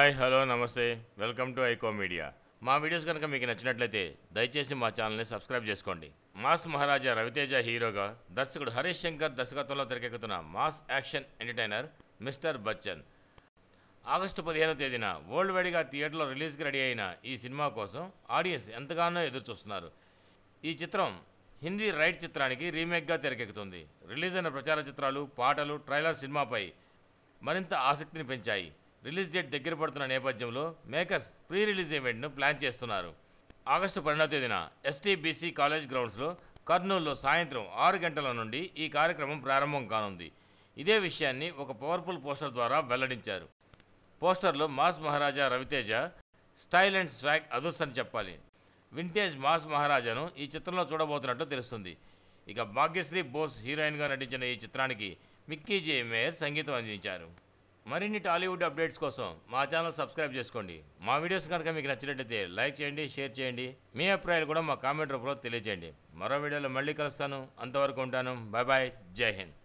Hi hello నమస్తే welcome to iQOO media. మా videos కనుక మీకు నచ్చినట్లయితే దయచేసి మా ఛానల్ని సబ్స్క్రైబ్ చేసుకోండి. మాస్ మహారాజా రవితేజ హీరోగా దర్శకుడు హరీష్ శంకర్ దర్శకత్వంలో తెరకెక్కుతున్న mass action entertainer mister Bachchan August 15వ తేదీన వరల్డ్ వైడ్గా థియేటర్లో రిలీజ్కి రెడీ అయిన ఈ సినిమా కోసం ఆడియన్స్ ఎంతగానో ఎదురు చూస్తున్నారు. ఈ చిత్రం హిందీ రైట్ చిత్రానికి రీమేక్గా తెరకెక్కుతుంది. రిలీజ్ అయిన ప్రచార చిత్రాలు, పాటలు, ట్రైలర్ సినిమాపై మరింత ఆసక్తిని పెంచాయి. రిలీజ్ డేట్ దగ్గర పడుతున్న నేపథ్యంలో మేకర్స్ ప్రీ రిలీజ్ ఈవెంట్ను ప్లాన్ చేస్తున్నారు. ఆగస్టు 12వ తేదీన ఎస్టీబీసీ కాలేజ్ గ్రౌండ్స్లో కర్నూలులో సాయంత్రం 6 గంటల నుండి ఈ కార్యక్రమం ప్రారంభం కానుంది. ఇదే విషయాన్ని ఒక పవర్ఫుల్ పోస్టర్ ద్వారా వెల్లడించారు. పోస్టర్లో mass Maharaja Ravi Teja style and swag అదుర్స్ అని చెప్పాలి. వింటేజ్ మాస్ మహారాజాను ఈ చిత్రంలో చూడబోతున్నట్టు తెలుస్తుంది. ఇక భాగ్యశ్రీ బోస్ హీరోయిన్గా నటించిన ఈ చిత్రానికి మిక్కీ జే మేయర్ సంగీతం అందించారు. మరిన్ని టాలీవుడ్ అప్డేట్స్ కోసం మా ఛానల్ సబ్స్క్రైబ్ చేసుకోండి. మా వీడియోస్ కనుక మీకు నచ్చినట్లయితే లైక్ చేయండి, షేర్ చేయండి. మీ అభిప్రాయాలు కూడా మా కామెంట్ రూపంలో తెలియజేయండి. మరో వీడియోలో మళ్ళీ కలుస్తాను. అంతవరకు ఉంటాను. Bye bye. జై హింద్.